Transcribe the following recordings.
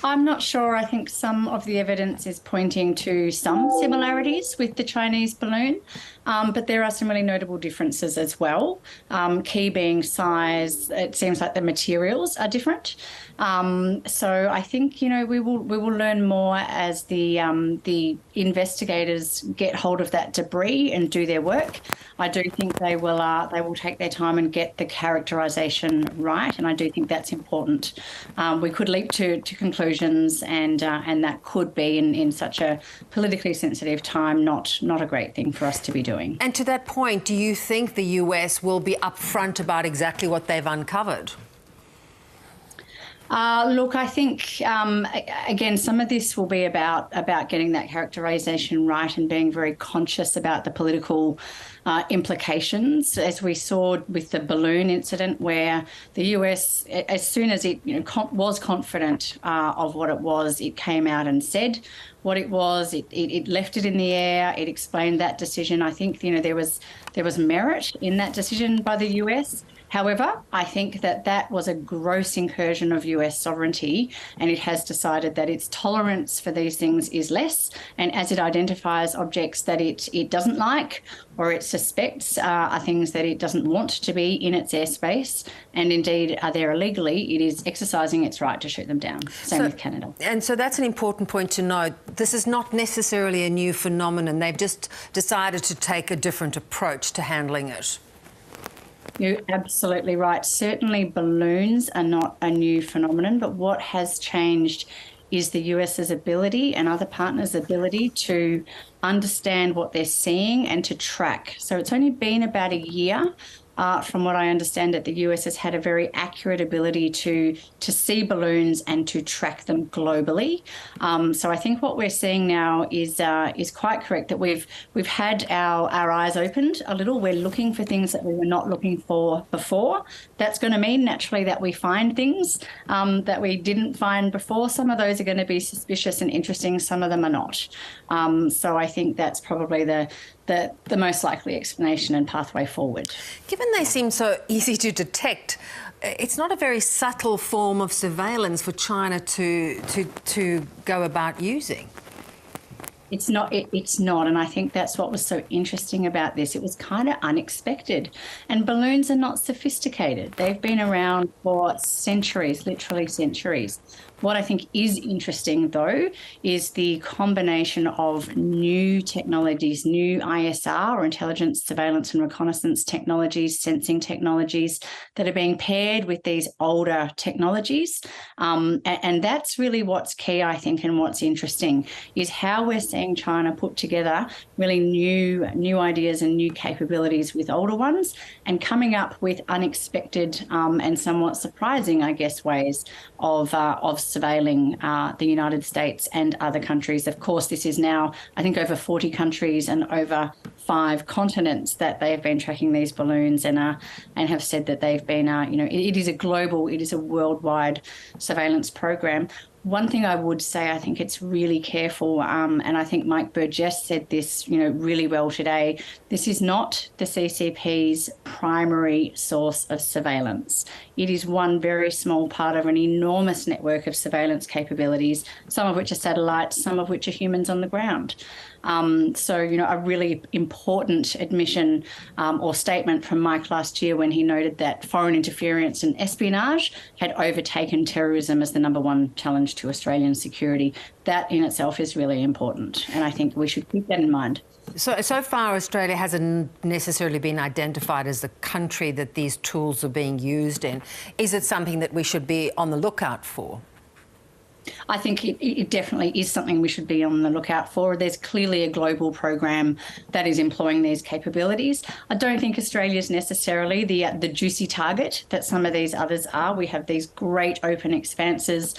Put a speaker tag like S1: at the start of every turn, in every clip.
S1: I'm not sure. I think some of the evidence is pointing to some similarities with the Chinese balloon, but there are some really notable differences as well. Key being size. It seems like the materials are different. So I think we will learn more as the investigators get hold of that debris and do their work. I do think they will take their time and get the characterization right, and I do think that's important. We could leap to conclusions, and that could be in such a politically sensitive time not a great thing for us to be doing.
S2: And to that point, do you think the US will be upfront about exactly what they've uncovered?
S1: Look, I think, again, some of this will be about getting that characterization right and being very conscious about the political implications, as we saw with the balloon incident, where the US, as soon as it was confident of what it was, it came out and said what it was. It left it in the air. It explained that decision. I think there was merit in that decision by the US. However, I think that was a gross incursion of US sovereignty, and it has decided that its tolerance for these things is less. And as it identifies objects that it doesn't like or it suspects are things that it doesn't want to be in its airspace, and indeed are there illegally, it is exercising its right to shoot them down. Same with Canada.
S2: And so that's an important point to note. This is not necessarily a new phenomenon. They've just decided to take a different approach to handling it.
S1: You're absolutely right. Certainly balloons are not a new phenomenon, but what has changed is the US's ability and other partners' ability to understand what they're seeing and to track. So it's only been about a year. From what I understand, that the US has had a very accurate ability to see balloons and to track them globally. So I think what we're seeing now is quite correct, that we've had our eyes opened a little. We're looking for things that we were not looking for before. That's going to mean naturally that we find things that we didn't find before. Some of those are going to be suspicious and interesting. Some of them are not. So I think that's probably the most likely explanation and pathway forward.
S2: Given they seem so easy to detect, it's not a very subtle form of surveillance for China to go about using.
S1: It's not, and I think that's what was so interesting about this. It was kind of unexpected. And balloons are not sophisticated. They've been around for centuries, literally centuries. What I think is interesting, though, is the combination of new technologies, new ISR, or intelligence, surveillance and reconnaissance technologies, sensing technologies that are being paired with these older technologies. And that's really what's key, I think, and what's interesting is how we're seeing China put together really new ideas and new capabilities with older ones, and coming up with unexpected and somewhat surprising, I guess, ways of surveilling the United States and other countries. Of course, this is now, I think, over 40 countries and over 5 continents that they have been tracking these balloons, and have said that they've been, it is a worldwide surveillance program. One thing I would say, I think it's really careful, and I think Mike Burgess said this, really well today. This is not the CCP's primary source of surveillance. It is one very small part of an enormous network of surveillance capabilities, some of which are satellites, some of which are humans on the ground. So, a really important admission or statement from Mike last year when he noted that foreign interference and espionage had overtaken terrorism as the number one challenge to Australian security. That in itself is really important, and I think we should keep that in mind.
S2: So far, Australia hasn't necessarily been identified as the country that these tools are being used in. Is it something that we should be on the lookout for?
S1: I think it definitely is something we should be on the lookout for. There's clearly a global program that is employing these capabilities. I don't think Australia is necessarily the juicy target that some of these others are. We have these great open expanses.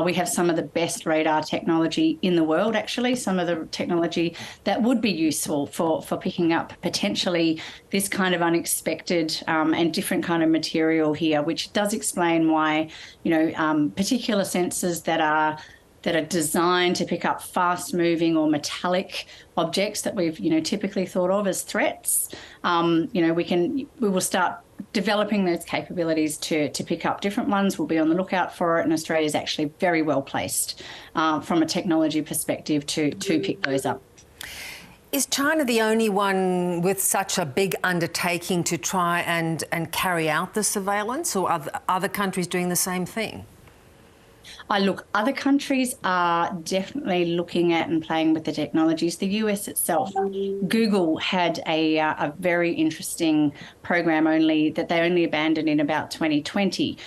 S1: We have some of the best radar technology in the world, actually, some of the technology that would be useful for picking up potentially this kind of unexpected and different kind of material here, which does explain why, particular sensors that are designed to pick up fast-moving or metallic objects that we've typically thought of as threats. We will start developing those capabilities to pick up different ones. We'll be on the lookout for it, and Australia is actually very well placed from a technology perspective to pick those up.
S2: Is China the only one with such a big undertaking to try and carry out the surveillance, or are other countries doing the same thing?
S1: Look, other countries are definitely looking at and playing with the technologies. The US itself, Google had a very interesting program that they only abandoned in about 2020,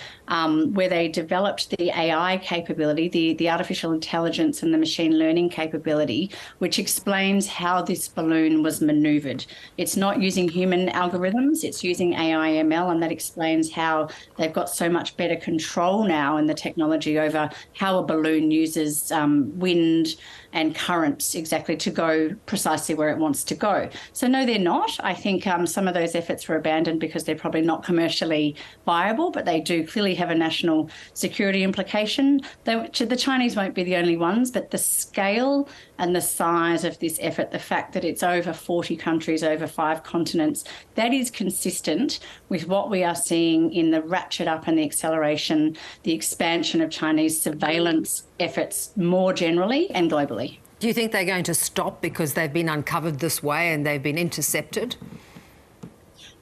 S1: where they developed the AI capability, the artificial intelligence and the machine learning capability, which explains how this balloon was maneuvered. It's not using human algorithms, it's using AI ML, and that explains how they've got so much better control now in the technology over how a balloon uses wind and currents exactly to go precisely where it wants to go. So no, they're not. I think some of those efforts were abandoned because they're probably not commercially viable, but they do clearly have a national security implication. The Chinese won't be the only ones, but the scale and the size of this effort, the fact that it's over 40 countries, over 5 continents, that is consistent with what we are seeing in the ratchet up and the acceleration, the expansion of Chinese surveillance efforts more generally and globally.
S2: Do you think they're going to stop because they've been uncovered this way and they've been intercepted?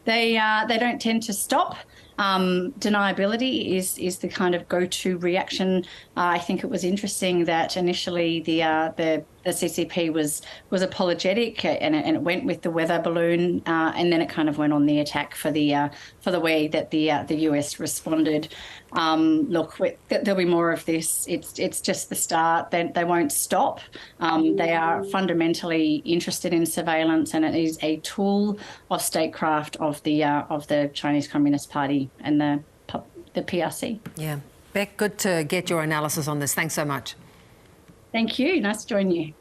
S1: They don't tend to stop. Deniability is the kind of go-to reaction. I think it was interesting that initially the CCP was apologetic and it went with the weather balloon, and then it kind of went on the attack for the way that the US responded. Look, there'll be more of this. It's just the start. They won't stop. They are fundamentally interested in surveillance, and it is a tool of statecraft of the Chinese Communist Party and the PRC.
S2: Yeah. Bec, good to get your analysis on this. Thanks so much.
S1: Thank you. Nice to join you.